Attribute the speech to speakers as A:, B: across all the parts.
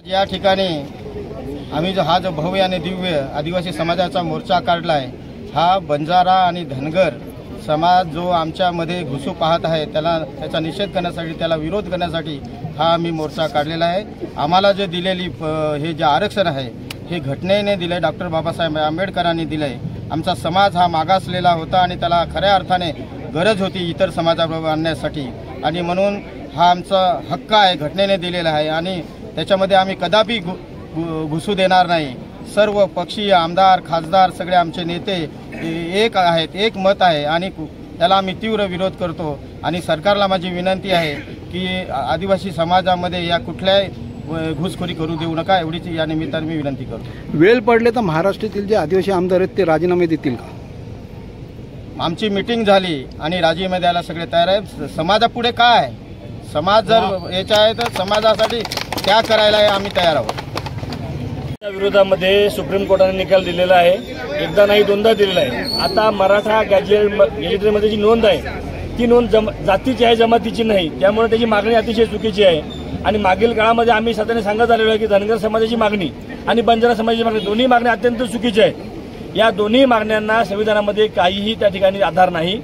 A: या ठिकाणी आम्ही हा जो भव्य आणि दिव्य आदिवासी समाजाचा मोर्चा काढलाय, हा बंजारा आणि धनगर समाज जो आमच्यामध्ये घुसू पाहत आहे त्याचा निषेध करण्यासाठी, त्याला विरोध करण्यासाठी हा आम्ही मोर्चा काढलेला आहे। आम्हाला जे दिलेली हे जे आरक्षण आहे हे घटनेने दिले, डॉक्टर बाबासाहेब आंबेडकरांनी दिले। आमचा समाज हा मागासलेला होता आणि त्याला खऱ्या अर्थाने गरज होती इतर समाजाबरोबर आणण्यासाठी, आणि म्हणून हा आमचा हक्क आहे, घटनेने दिलेला आहे आणि त्याच्यामध्ये आम्ही कदापि घुसू देणार नाही। सर्व पक्षीय आमदार खासदार सगळे आमचे नेते एक आहेत, एक मत आहे आणि त्याला आम्ही तीव्र विरोध करतो। आणि सरकारला माझी विनंती आहे की आदिवासी समाजामध्ये या कुठल्याही घुसखोरी करू देऊ नका, एवढीच या निमित्ताने मी विनंती करतो।
B: वेळ पडले तर महाराष्ट्रातील जे आदिवासी आमदार आहेत ते राजीनामे देतील का?
A: आमची मीटिंग झाली आणि राजीनामे द्यायला सगळे तयार आहेत। समाजापुढे काय, समाज जर याचा आहे तर समाजासाठी त्याग करायला आम्ही तयार आहोत।
C: विरोधामध्ये सुप्रीम कोर्टाने निकाल दिलेला आहे, एकदा नाही दोनदा दिलेला आहे। आता मराठा गॅजेटमध्ये जी नोंद आहे ती नोंद जातीची आहे, जमातीची नाही, त्यामुळे त्याची मागणी अतिशय चुकीची आहे। आणि मागील काळामध्ये आम्ही सातत्याने सांगत आलेलो आहे की धनगर समाजाची मागणी आणि बंजारा समाजाची मागणी दोन्ही मागण्या अत्यंत चुकीच्या आहेत। या दोन्ही मागण्यांना संविधानामध्ये काहीही त्या ठिकाणी आधार नाही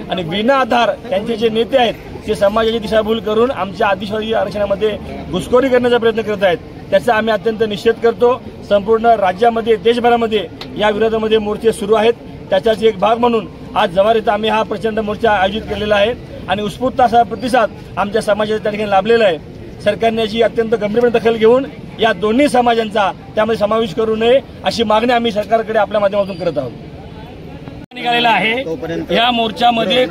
C: आणि विना आधार त्यांचे जे नेते आहेत ते समाजाची दिशाभूल करून आमच्या आदिवासी आरक्षणामध्ये घुसखोरी करण्याचा प्रयत्न करत आहेत, त्याचा आम्ही अत्यंत निषेध करतो। संपूर्ण राज्यामध्ये देशभरामध्ये या विरोधामध्ये मोर्चे सुरू आहेत, त्याचाच एक भाग म्हणून आज जव्हार इथं आम्ही हा प्रचंड मोर्चा आयोजित केलेला आहे आणि उत्स्फूर्त असा प्रतिसाद आमच्या समाजाच्या त्या ठिकाणी लाभलेला आहे। सरकारने याची अत्यंत गंभीरपणे दखल घेऊन या दोन्ही समाजांचा त्यामध्ये समावेश करू नये अशी मागणी आम्ही सरकारकडे आपल्या माध्यमातून करत आहोत। निघालेला आहे या मोर्चामध्ये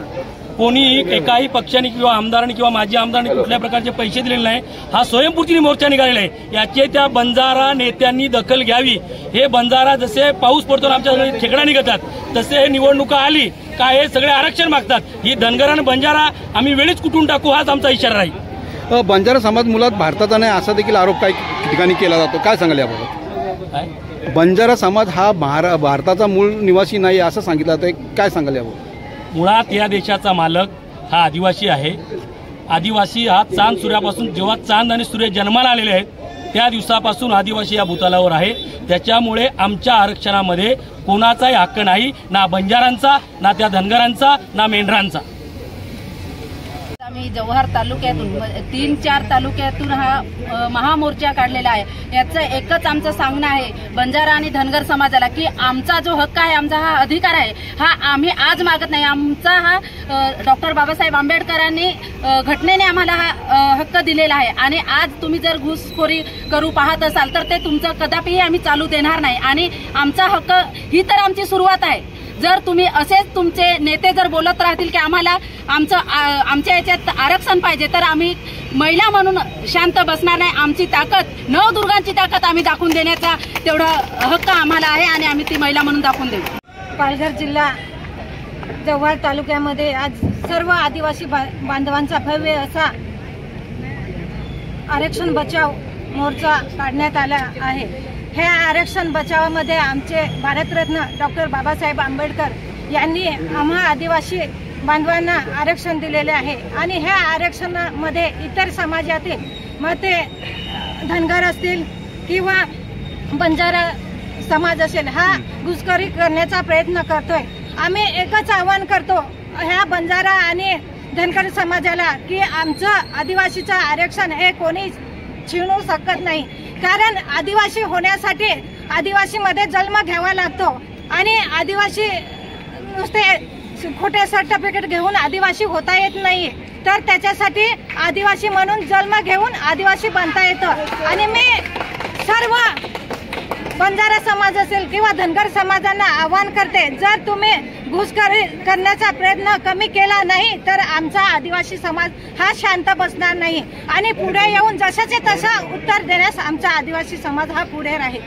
C: कोणी एकाही पक्षाने किंवा आमदारांनी किंवा माजी आमदारांनी कुठल्या प्रकारचे पैसे दिलेले नाही, हा स्वयंपूर्तीने मोर्चा निघालेला आहे। याचे त्या बंजारा नेत्यांनी दखल घ्यावी। हे बंजारा जसे पाऊस पडतो आमच्या ठेकडा निघतात तसे निवडणुका आली का हे सगळे आरक्षण मागतात। ही धनगर आणि बंजारा आम्ही वेळीच कुठून टाकू हाच आमचा इशारा राहील।
B: बंजारा समाज मुळात भारताचा नाही असा देखील आरोप काही ठिकाणी केला जातो, काय सांगाल याबाबत? बंजारा समाज हा भारताचा मूळ निवासी नाही असं सांगितलं जातं, काय सांगाल याबाबत?
C: मुळात या देशाचा मालक हा आदिवासी आहे। आदिवासी हा चांद सूर्यापासून, जेव्हा चांद आणि सूर्य जन्माला आलेले आहेत त्या दिवसापासून आदिवासी या भूतलावर आहे। त्याच्यामुळे आमच्या आरक्षणामध्ये कोणाचाही हक्क नाही, ना बंजारांचा, ना त्या धनगरांचा, ना मेंढरांचा।
D: आम्ही जव्हार तालुक्यातून 3-4 तालुक्यातून हा महामोर्चा काढलेला आहे। याचं एकच आमचं सांगणं आहे बंजारा आणि धनगर समाजाला की आमचा जो हक्क आहे, आमचा हा अधिकार आहे, हा आम्ही आज मागत नाही। आमचा हा डॉक्टर बाबासाहेब आंबेडकरांनी घटनेने आम्हाला हा हक्क दिलेला आहे आणि आज तुम्ही जर घुसखोरी करू पाहत असाल तर ते तुमचं कदापिही आम्ही चालू देणार नाही आणि आमचा हक्क ही तर आमची सुरुवात आहे। जर तुम्ही असेच तुमचे नेते जर बोलत राहतील की आम्हाला आमच्या याच्यात आरक्षण पाहिजे तर आम्ही महिला म्हणून शांत बसणार नाही। आमची ताकद, नवदुर्गांची ताकद आम्ही दाखवून देण्याचा तेवढा हक्क आम्हाला आहे आणि आम्ही ती महिला म्हणून दाखवून देऊ।
E: पालघर जिल्हा जव्हार तालुक्यामध्ये आज सर्व आदिवासी बांधवांचा भव्य असा आरक्षण बचाव मोर्चा काढण्यात आला आहे। ह्या आरक्षण बचावामध्ये आमचे भारतरत्न डॉक्टर बाबासाहेब आंबेडकर यांनी आम्हा आदिवासी बांधवांना आरक्षण दिलेले आहे आणि ह्या आरक्षणामध्ये इतर समाजातील मग ते धनगर असतील किंवा बंजारा समाज असेल हा घुसखोरी करण्याचा प्रयत्न करतोय। आम्ही एकच आवाहन करतो ह्या बंजारा आणि धनगर समाजाला की आमचं आदिवासीचं आरक्षण हे कोणी छीनू शकत नाही, कारण आदिवासी होण्यासाठी आदिवासीमध्ये जन्म घ्यावा लागतो आणि आदिवासी नुसते खोटे सर्टिफिकेट घेऊन आदिवासी होता येत नाही, तर त्याच्यासाठी आदिवासी म्हणून जन्म घेऊन आदिवासी बनता येतं। आणि मी सर्व बंजारा समाज असेल किंवा धनगर समाजांना आवाहन करते, जर तुम्ही घुसखोरी करण्याचा प्रयत्न कमी केला नाही तर आमचा आदिवासी समाज हा शांत बसणार नाही आणि पुढे येऊन जशाचे तसं उत्तर देण्यास आमचा आदिवासी समाज हा पुढे राहील।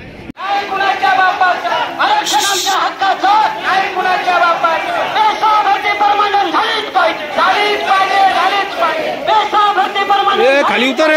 B: खाली उतर